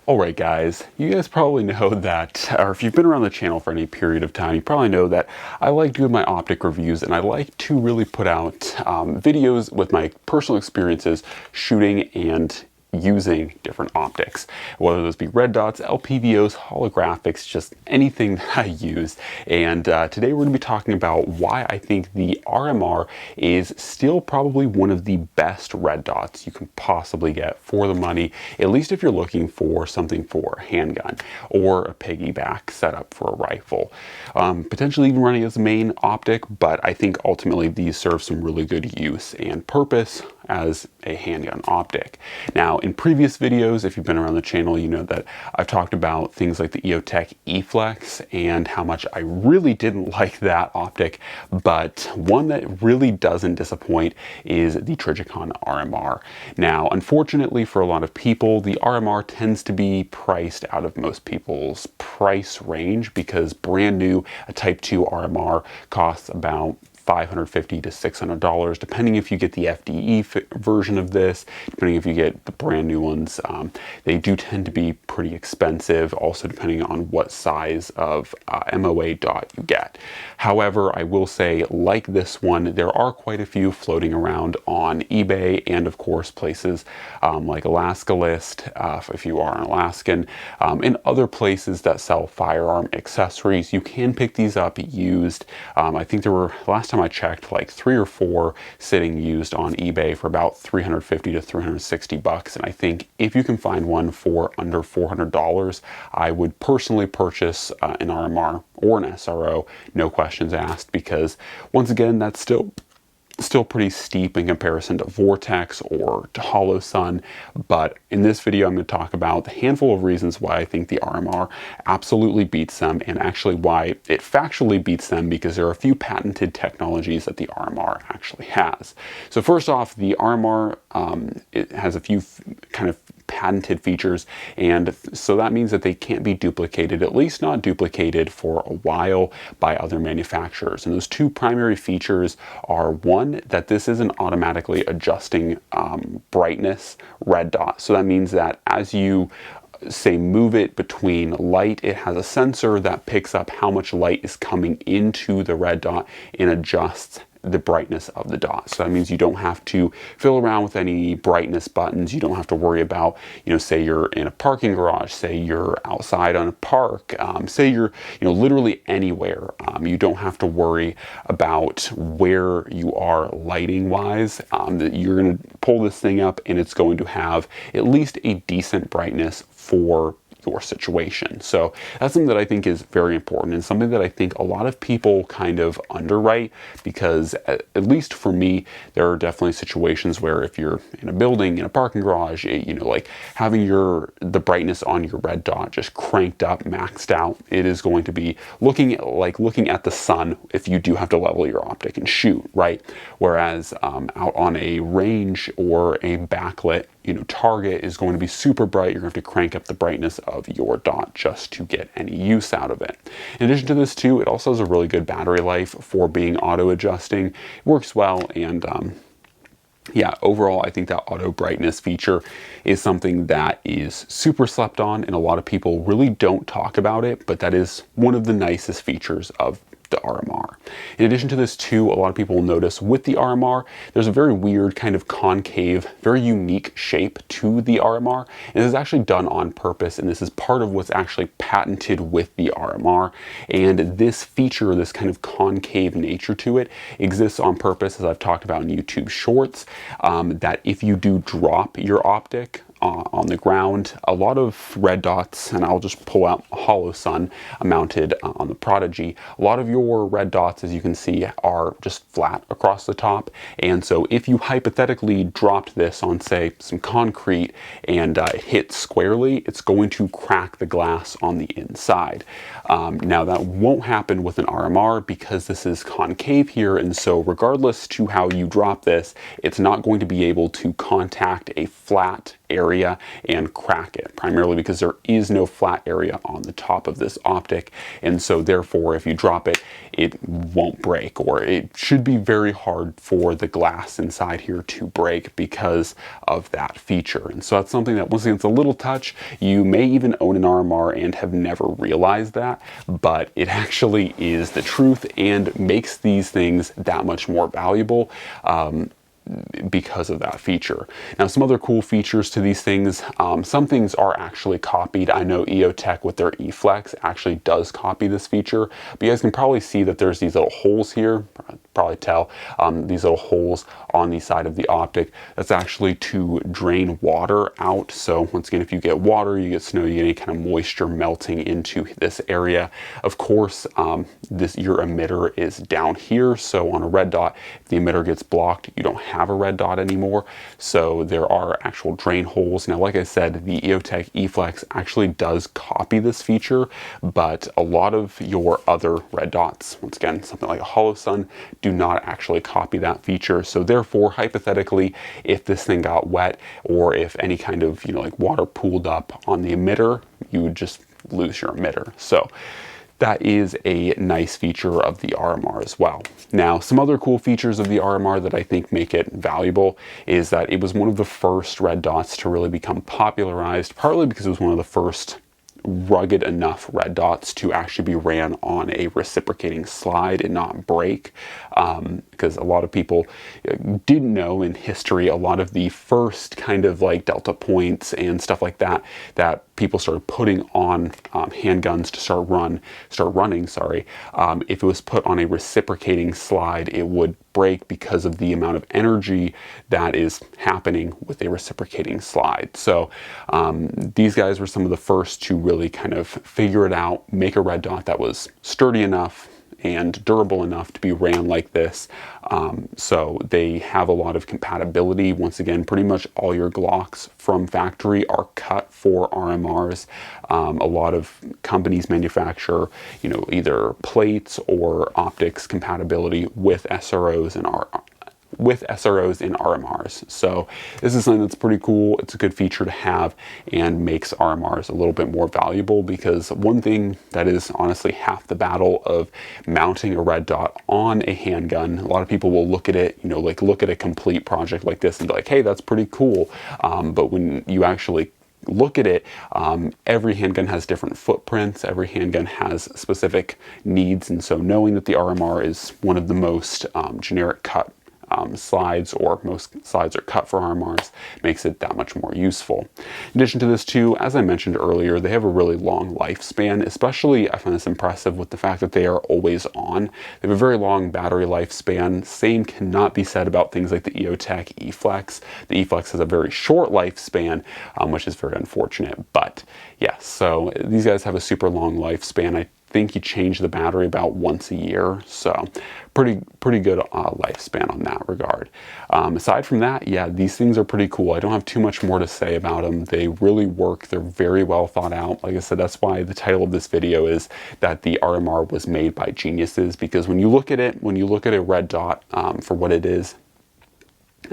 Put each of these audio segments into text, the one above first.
Alright guys, you guys probably know that, or if you've been around the channel for any period of time, you probably know that I like doing my optic reviews and I like to really put out videos with my personal experiences shooting and using different optics, whether those be red dots, LPVOs, holographics, just anything that I use. And today we're going to be talking about why I think the RMR is still probably one of the best red dots you can possibly get for the money, at least if you're looking for something for a handgun or a piggyback setup for a rifle. Potentially even running as a main optic, but I think ultimately these serve some really good use and purpose as a handgun optic. Now, in previous videos, if you've been around the channel, you know that I've talked about things like the EOTech E-Flex and how much I really didn't like that optic, but one that really doesn't disappoint is the Trijicon RMR. Now, unfortunately for a lot of people, the RMR tends to be priced out of most people's price range because brand new, a Type 2 RMR costs about $550 to $600, depending if you get the FDE version of this, depending if you get the brand new ones. They do tend to be pretty expensive, also depending on what size of MOA dot you get. However, I will say, like this one, there are quite a few floating around on eBay and of course places like Alaska List, if you are an Alaskan, and other places that sell firearm accessories. You can pick these up used. I think there were, last time I checked, like 3 or 4 sitting used on eBay for about $350 to $360, and I think if you can find one for under $400, I would personally purchase an RMR or an SRO, no questions asked, because once again, that's still pretty steep in comparison to Vortex or to Holosun. But in this video, I'm going to talk about the handful of reasons why I think the RMR absolutely beats them, and actually why it factually beats them, because there are a few patented technologies that the RMR actually has. So first off, the RMR it has a few kind of patented features, and so that means that they can't be duplicated, at least not duplicated for a while, by other manufacturers. And those two primary features are, one, that this is an automatically adjusting brightness red dot. So that means that as you say move it between light, it has a sensor that picks up how much light is coming into the red dot and adjusts the brightness of the dot. So that means you don't have to fiddle around with any brightness buttons. You don't have to worry about, say you're in a parking garage, say you're outside on a park, say you're, literally anywhere. You don't have to worry about where you are lighting wise. That you're going to pull this thing up and it's going to have at least a decent brightness for your situation. So that's something that I think is very important, and something that I think a lot of people kind of underwrite, because at least for me, there are definitely situations where if you're in a building, in a parking garage, like having the brightness on your red dot just cranked up, maxed out, it is going to be looking at the sun if you do have to level your optic and shoot, right? Whereas out on a range or a backlit target is going to be super bright. You're going to have to crank up the brightness of your dot just to get any use out of it. In addition to this too, it also has a really good battery life for being auto adjusting. It works well, and yeah, overall, I think that auto brightness feature is something that is super slept on, and a lot of people really don't talk about it, but that is one of the nicest features of the RMR. In addition to this too, a lot of people will notice with the RMR, there's a very weird kind of concave, very unique shape to the RMR. And this is actually done on purpose, and this is part of what's actually patented with the RMR. And this feature, this kind of concave nature to it, exists on purpose, as I've talked about in YouTube Shorts, that if you do drop your optic on the ground, a lot of red dots, and I'll just pull out a Holosun mounted on the Prodigy, a lot of your red dots, as you can see, are just flat across the top. And so if you hypothetically dropped this on, say, some concrete and it hit squarely, it's going to crack the glass on the inside. Now that won't happen with an RMR because this is concave here, and so regardless to how you drop this, it's not going to be able to contact a flat area area and crack it, primarily because there is no flat area on the top of this optic, and so therefore if you drop it, it won't break, or it should be very hard for the glass inside here to break because of that feature. And so that's something that, once again, it's a little touch. You may even own an RMR and have never realized that, but it actually is the truth and makes these things that much more valuable. Because of that feature. Now, some other cool features to these things, some things are actually copied. I know EOTech with their eFlex actually does copy this feature, but you guys can probably see that there's these little holes here, probably tell, these little holes on the side of the optic. That's actually to drain water out. So once again, if you get water, you get snow, you get any kind of moisture melting into this area. Of course, your emitter is down here. So on a red dot, if the emitter gets blocked, you don't have a red dot anymore. So there are actual drain holes. Now, like I said, the EOTech eFlex actually does copy this feature, but a lot of your other red dots, once again, something like a Holosun, do not actually copy that feature. So therefore, hypothetically, if this thing got wet, or if any kind of, like water pooled up on the emitter, you would just lose your emitter. So that is a nice feature of the RMR as well. Now, some other cool features of the RMR that I think make it valuable is that it was one of the first red dots to really become popularized, partly because it was one of the first rugged enough red dots to actually be ran on a reciprocating slide and not break, because a lot of people didn't know in history, a lot of the first kind of like delta points and stuff like that people started putting on handguns to start running. If it was put on a reciprocating slide, it would break because of the amount of energy that is happening with a reciprocating slide. So these guys were some of the first to really kind of figure it out, make a red dot that was sturdy enough and durable enough to be ran like this. So they have a lot of compatibility. Once again, pretty much all your Glocks from factory are cut for RMRs. A lot of companies manufacture, either plates or optics compatibility with SROs and RMRs. So this is something that's pretty cool. It's a good feature to have and makes RMRs a little bit more valuable, because one thing that is honestly half the battle of mounting a red dot on a handgun, a lot of people will look at it, look at a complete project like this and be like, hey, that's pretty cool. But when you actually look at it, every handgun has different footprints, every handgun has specific needs, and so knowing that the RMR is one of the most generic cut slides, or most slides are cut for RMRs, makes it that much more useful. In addition to this too, as I mentioned earlier, they have a really long lifespan. Especially, I find this impressive with the fact that they are always on. They have a very long battery lifespan. Same cannot be said about things like the EOTech eFlex. The eFlex has a very short lifespan, which is very unfortunate. But yes, so these guys have a super long lifespan. I think you change the battery about once a year, so pretty good lifespan on that regard. Aside from that, yeah, these things are pretty cool. I don't have too much more to say about them. They really work. They're very well thought out. Like I said, that's why the title of this video is that the RMR was made by geniuses, because when you look at it, when you look at a red dot for what it is,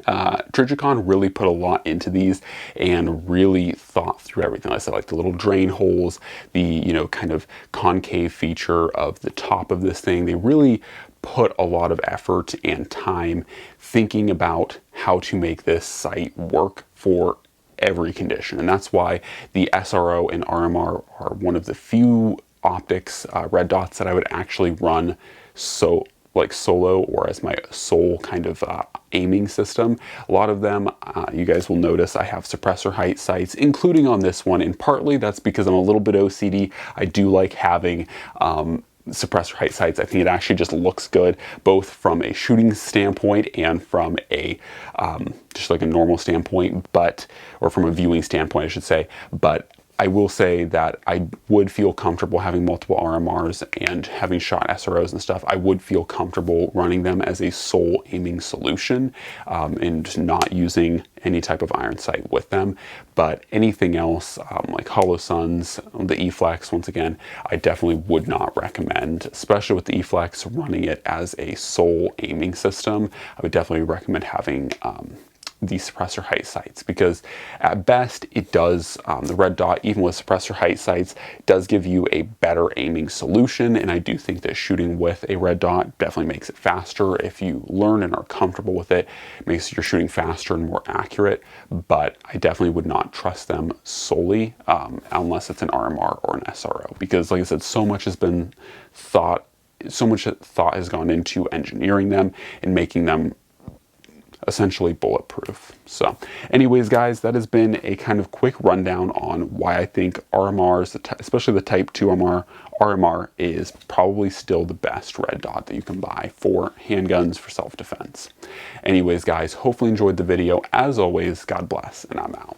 Trijicon really put a lot into these and really thought through everything. Like I said, like the little drain holes, the kind of concave feature of the top of this thing. They really put a lot of effort and time thinking about how to make this sight work for every condition, and that's why the SRO and RMR are one of the few optics red dots that I would actually run solo or as my sole kind of aiming system. A lot of them, you guys will notice I have suppressor height sights, including on this one, and partly that's because I'm a little bit OCD. I do like having suppressor height sights. I think it actually just looks good, both from a shooting standpoint and from a just like a normal standpoint, or from a viewing standpoint, I should say. But I will say that I would feel comfortable having multiple RMRs, and having shot SROs and stuff, I would feel comfortable running them as a sole aiming solution, and not using any type of iron sight with them. But anything else, like Holosuns, the eFlex, once again, I definitely would not recommend, especially with the eFlex, running it as a sole aiming system. I would definitely recommend having the suppressor height sights, because at best it does, the red dot, even with suppressor height sights, does give you a better aiming solution, and I do think that shooting with a red dot definitely makes it faster. If you learn and are comfortable with it, it makes your shooting faster and more accurate, but I definitely would not trust them solely unless it's an RMR or an SRO, because like I said, so much has been thought, so much thought has gone into engineering them and making them essentially bulletproof. So anyways, guys, that has been a kind of quick rundown on why I think RMRs, especially the Type 2 RMR is probably still the best red dot that you can buy for handguns for self-defense. Anyways, guys, hopefully enjoyed the video. As always, God bless, and I'm out.